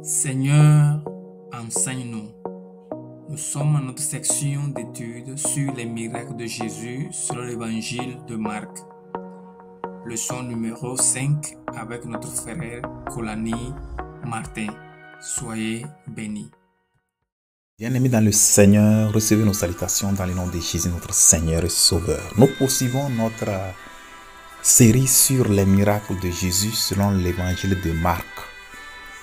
Seigneur, enseigne-nous. Nous sommes à notre section d'études sur les miracles de Jésus selon l'évangile de Marc. Leçon numéro 5 avec notre frère Kolani Martin. Soyez bénis. Bien-aimés dans le Seigneur, recevez nos salutations dans le nom de Jésus, notre Seigneur et Sauveur. Nous poursuivons notre série sur les miracles de Jésus selon l'évangile de Marc.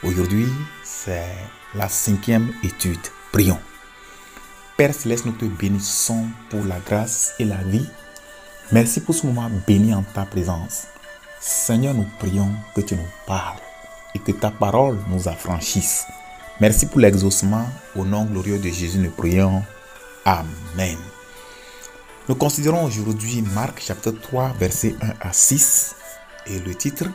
Aujourd'hui, c'est la 5e étude. Prions. Père Céleste, nous te bénissons pour la grâce et la vie. Merci pour ce moment béni en ta présence. Seigneur, nous prions que tu nous parles et que ta parole nous affranchisse. Merci pour l'exaucement. Au nom glorieux de Jésus, nous prions. Amen. Nous considérons aujourd'hui Marc chapitre 3, versets 1 à 6 et le titre,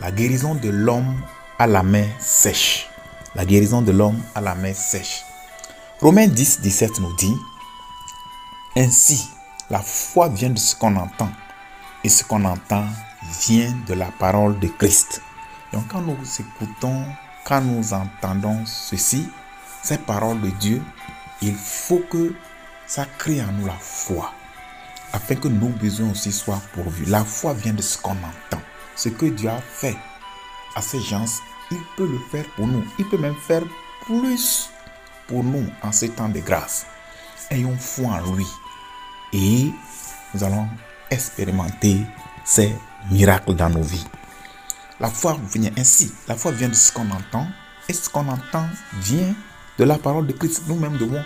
la guérison de l'homme à la main sèche. La guérison de l'homme à la main sèche. Romains 10, 17 nous dit, ainsi, la foi vient de ce qu'on entend et ce qu'on entend vient de la parole de Christ. Donc quand nous écoutons, quand nous entendons ceci, ces paroles de Dieu, il faut que ça crée en nous la foi, afin que nos besoins aussi soient pourvus. La foi vient de ce qu'on entend. Ce que Dieu a fait à ces gens, il peut le faire pour nous. Il peut même faire plus pour nous en ces temps de grâce. Ayons foi en lui et nous allons expérimenter ces miracles dans nos vies. La foi vient ainsi. La foi vient de ce qu'on entend et ce qu'on entend vient de la parole de Christ. Nous-mêmes devons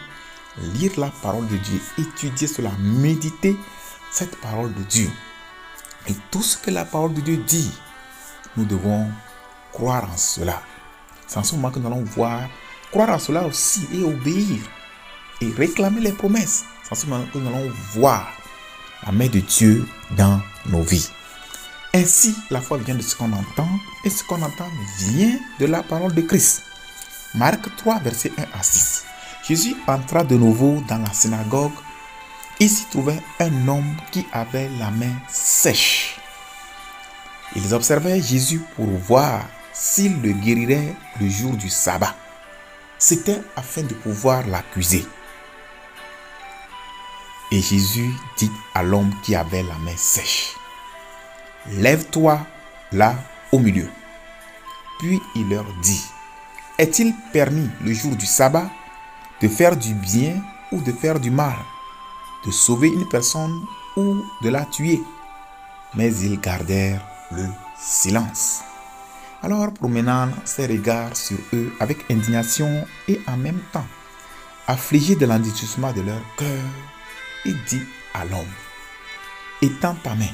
lire la parole de Dieu, étudier cela, méditer cette parole de Dieu. Et tout ce que la parole de Dieu dit, nous devons croire en cela. C'est en ce moment que nous allons croire en cela aussi et obéir et réclamer les promesses. C'est en ce moment que nous allons voir la main de Dieu dans nos vies. Ainsi, la foi vient de ce qu'on entend et ce qu'on entend vient de la parole de Christ. Marc 3, versets 1 à 6. Jésus entra de nouveau dans la synagogue. Il s'y trouvait un homme qui avait la main sèche. Ils observaient Jésus pour voir s'il le guérirait le jour du sabbat. C'était afin de pouvoir l'accuser. Et Jésus dit à l'homme qui avait la main sèche, « Lève-toi là au milieu. » Puis il leur dit, « Est-il permis le jour du sabbat de faire du bien ou de faire du mal, de sauver une personne ou de la tuer ?» Mais ils gardèrent le silence. Alors, promenant ses regards sur eux avec indignation et en même temps, affligé de l'endurcissement de leur cœur, il dit à l'homme, « Étends ta main. »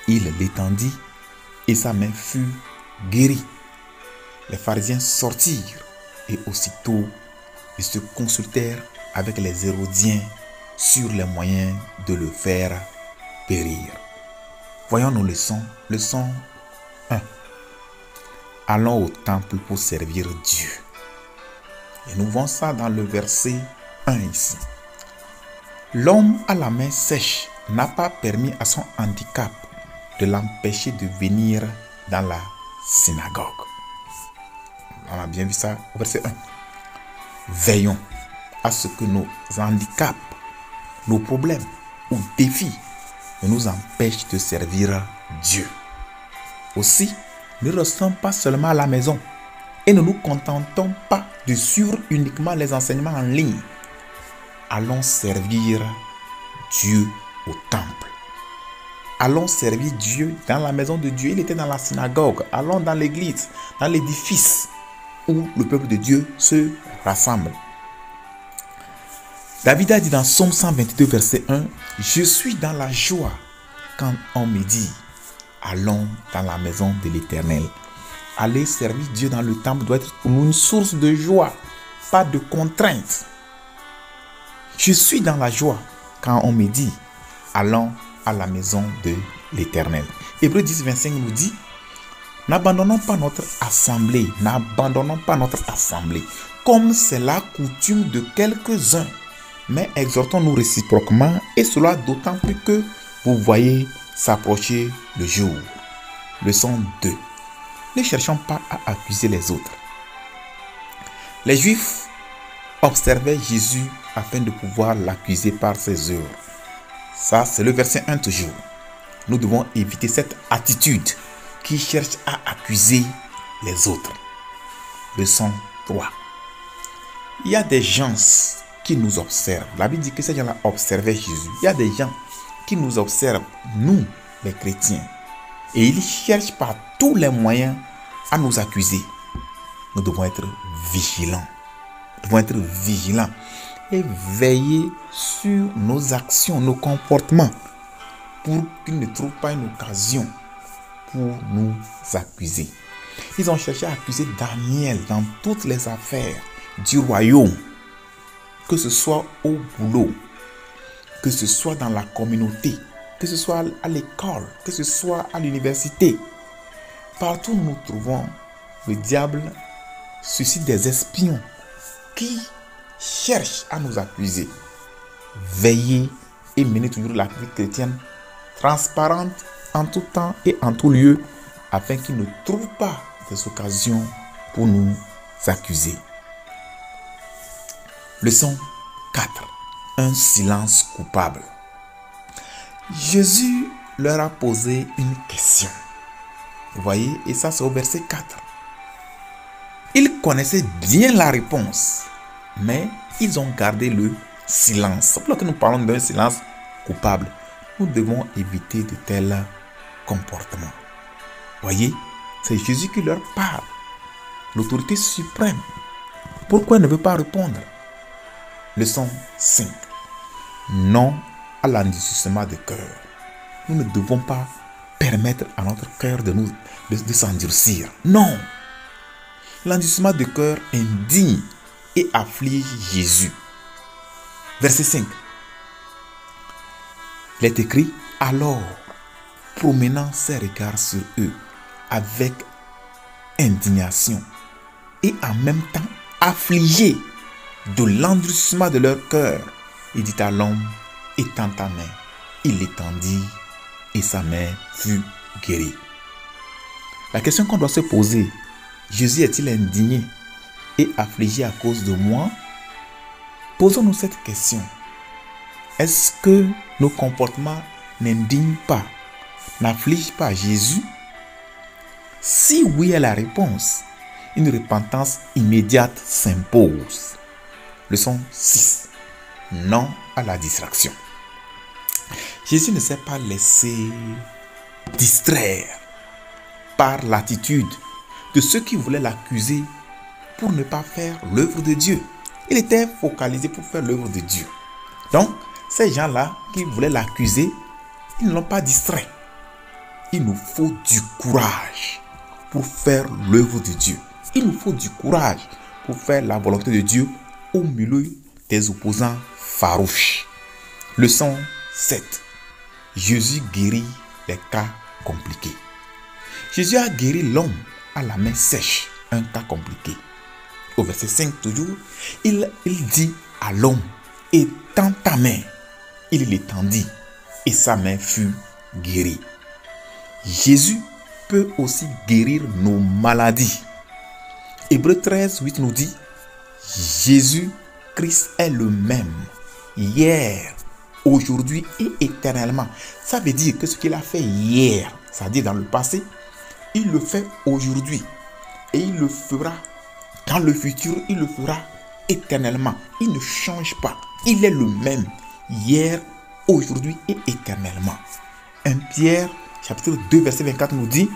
Il l'étendit et sa main fut guérie. Les pharisiens sortirent et aussitôt ils se consultèrent avec les Hérodiens sur les moyens de le faire périr. Voyons nos leçons. Leçon 1. Allons au temple pour servir Dieu. Et nous voyons ça dans le verset 1 ici. L'homme à la main sèche n'a pas permis à son handicap de l'empêcher de venir dans la synagogue. On a bien vu ça au verset 1. Veillons à ce que nos handicaps, nos problèmes ou défis ne nous empêchent de servir Dieu. Aussi, ne restons pas seulement à la maison et ne nous contentons pas de suivre uniquement les enseignements en ligne. Allons servir Dieu au temple. Allons servir Dieu dans la maison de Dieu. Il était dans la synagogue. Allons dans l'église, dans l'édifice où le peuple de Dieu se rassemble. David a dit dans Psaume 122, verset 1, « Je suis dans la joie quand on me dit, allons dans la maison de l'Éternel. » Aller servir Dieu dans le temple doit être pour nous une source de joie, pas de contrainte. Je suis dans la joie quand on me dit, allons à la maison de l'Éternel. Hébreux 10, 25 nous dit, n'abandonnons pas notre assemblée, comme c'est la coutume de quelques-uns, mais exhortons-nous réciproquement, et cela d'autant plus que vous voyez s'approcher le jour. Leçon 2. Ne cherchons pas à accuser les autres, Les Juifs observaient Jésus afin de pouvoir l'accuser par ses œuvres. Ça, c'est le verset 1 toujours. Nous devons éviter cette attitude qui cherche à accuser les autres. Leçon 3. Il y a des gens qui nous observent. La Bible dit que ces gens-là observaient Jésus. Il y a des gens qui nous observent, nous, les chrétiens. Et ils cherchent par tous les moyens à nous accuser. Nous devons être vigilants. Nous devons être vigilants et veiller sur nos actions, nos comportements, pour qu'ils ne trouvent pas une occasion pour nous accuser. Ils ont cherché à accuser Daniel dans toutes les affaires du royaume, que ce soit au boulot, que ce soit dans la communauté, que ce soit à l'école, que ce soit à l'université. Partout où nous trouvons, le diable suscite des espions qui cherchent à nous accuser. Veillez et menez toujours la vie chrétienne transparente en tout temps et en tout lieu, afin qu'ils ne trouvent pas des occasions pour nous accuser. Leçon 4. Un silence coupable. Jésus leur a posé une question. Vous voyez, et ça c'est au verset 4. Ils connaissaient bien la réponse, mais ils ont gardé le silence. C'est pour que nous parlons d'un silence coupable. Nous devons éviter de tels comportements. Voyez, c'est Jésus qui leur parle, l'autorité suprême. Pourquoi il ne veut pas répondre? Leçon 5. Non à l'endurcissement de cœur. Nous ne devons pas permettre à notre cœur de s'endurcir. Non. L'endurcissement de cœur indigne et afflige Jésus. Verset 5. Il est écrit, alors, promenant ses regards sur eux avec indignation et en même temps affligé de l'endurcissement de leur cœur, il dit à l'homme, étends ta main. Il l'étendit et sa main fut guérie. La question qu'on doit se poser, Jésus est-il indigné et affligé à cause de moi? Posons-nous cette question. Est-ce que nos comportements n'indignent pas, n'affligent pas Jésus? Si oui est la réponse, une repentance immédiate s'impose. Leçon 6. Non à la distraction. Jésus ne s'est pas laissé distraire par l'attitude de ceux qui voulaient l'accuser pour ne pas faire l'œuvre de Dieu. Il était focalisé pour faire l'œuvre de Dieu. Donc, ces gens-là qui voulaient l'accuser, ils ne l'ont pas distrait. Il nous faut du courage pour faire l'œuvre de Dieu. Il nous faut du courage pour faire la volonté de Dieu au milieu des opposants farouches. Leçon 7. Jésus guérit les cas compliqués. Jésus a guéri l'homme à la main sèche, un cas compliqué. Au verset 5 toujours, il dit à l'homme, étends ta main. Il l'étendit et sa main fut guérie. Jésus peut aussi guérir nos maladies. Hébreux 13, 8 nous dit, Jésus-Christ est le même, hier, aujourd'hui et éternellement. Ça veut dire que ce qu'il a fait hier, c'est-à-dire dans le passé, il le fait aujourd'hui. Et il le fera dans le futur, il le fera éternellement. Il ne change pas. Il est le même, hier, aujourd'hui et éternellement. 1 Pierre, chapitre 2, verset 24 nous dit,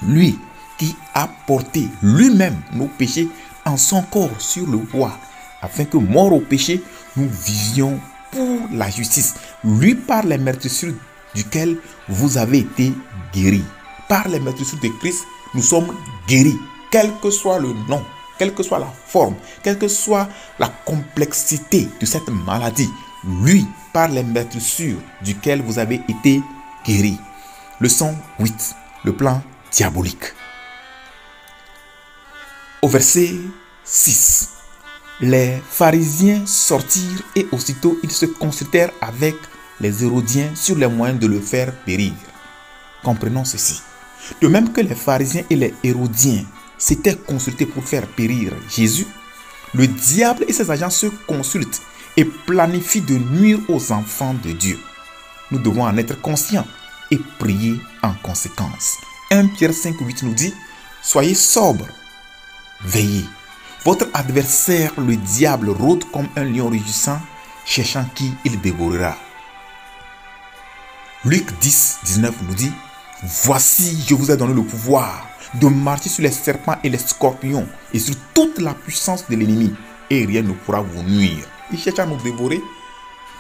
lui qui a porté lui-même nos péchés en son corps sur le bois, afin que, mort au péché, nous vivions pour la justice. Lui, par les meurtrissures duquel vous avez été guéris. Par les meurtrissures de Christ, nous sommes guéris. Quel que soit le nom, quelle que soit la forme, quelle que soit la complexité de cette maladie, lui, par les meurtrissures duquel vous avez été guéris. Leçon 8. Le plan diabolique. Au verset 6, les pharisiens sortirent et aussitôt ils se consultèrent avec les Hérodiens sur les moyens de le faire périr. Comprenons ceci. De même que les pharisiens et les Hérodiens s'étaient consultés pour faire périr Jésus, Le diable et ses agents se consultent et planifient de nuire aux enfants de Dieu. Nous devons en être conscients et prier en conséquence. 1 Pierre 5,8 nous dit: soyez sobres, veillez. Votre adversaire, le diable, rôde comme un lion rugissant, cherchant qui il dévorera. Luc 10, 19 nous dit: voici, je vous ai donné le pouvoir de marcher sur les serpents et les scorpions et sur toute la puissance de l'ennemi, et rien ne pourra vous nuire. Il cherche à nous dévorer,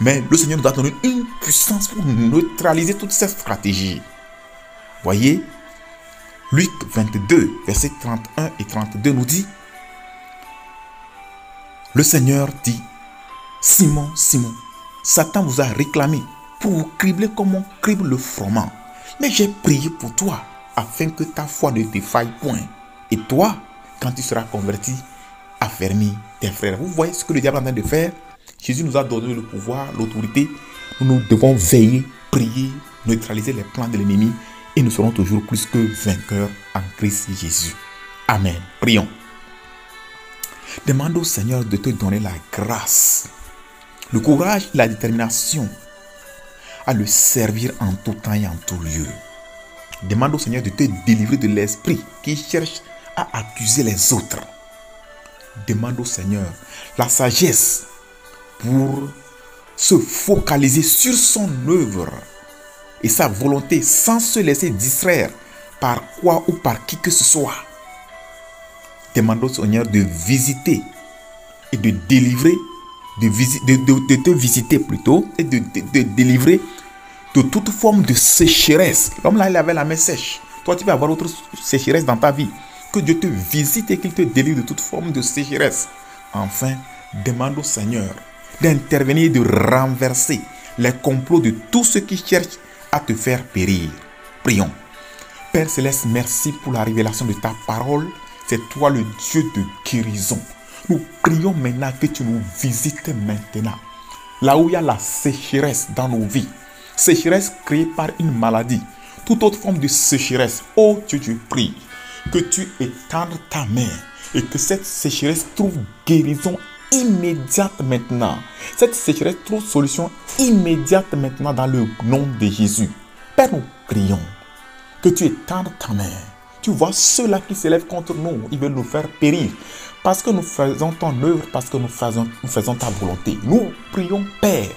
mais le Seigneur nous a donné une puissance pour neutraliser toutes ces stratégies. Voyez, Luc 22, versets 31 et 32 nous dit: le Seigneur dit: Simon, Simon, Satan vous a réclamé pour vous cribler comme on crible le froment. Mais j'ai prié pour toi, afin que ta foi ne défaille point. Et toi, quand tu seras converti, affermis tes frères. Vous voyez ce que le diable est en train de faire? Jésus nous a donné le pouvoir, l'autorité. Nous devons veiller, prier, neutraliser les plans de l'ennemi, et nous serons toujours plus que vainqueurs en Christ Jésus. Amen. Prions. Demande au Seigneur de te donner la grâce, le courage et la détermination à le servir en tout temps et en tout lieu. Demande au Seigneur de te délivrer de l'esprit qui cherche à accuser les autres. Demande au Seigneur la sagesse pour se focaliser sur son œuvre et sa volonté sans se laisser distraire par quoi ou par qui que ce soit. Demande au Seigneur de visiter et de délivrer, de te visiter plutôt, et de délivrer de toute forme de sécheresse. L'homme là, il avait la main sèche. Toi, tu vas avoir autre sécheresse dans ta vie. Que Dieu te visite et qu'il te délivre de toute forme de sécheresse. Enfin, demande au Seigneur d'intervenir et de renverser les complots de tous ceux qui cherchent à te faire périr. Prions. Père Céleste, merci pour la révélation de ta parole. C'est toi le Dieu de guérison. Nous prions maintenant que tu nous visites maintenant. Là où il y a la sécheresse dans nos vies. Sécheresse créée par une maladie. Toute autre forme de sécheresse. Oh Dieu, je prie que tu étendes ta main et que cette sécheresse trouve guérison immédiate maintenant. Cette sécheresse trouve solution immédiate maintenant dans le nom de Jésus. Père, nous prions que tu étendes ta main. Tu vois ceux-là qui s'élèvent contre nous, ils veulent nous faire périr. Parce que nous faisons ton œuvre, parce que nous faisons ta volonté. Nous prions, Père,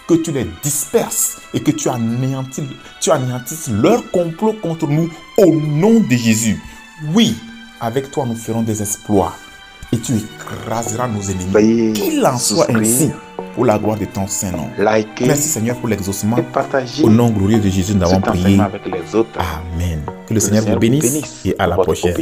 que tu les disperses et que tu anéantisses leur complot contre nous au nom de Jésus. Oui, avec toi nous ferons des exploits et tu écraseras nos ennemis. Qu'il en soit ainsi pour la gloire de ton Saint-Nom. Merci Seigneur pour l'exaucement. Au nom glorieux de Jésus, nous avons prié. Amen. Que le Seigneur vous bénisse et à la prochaine.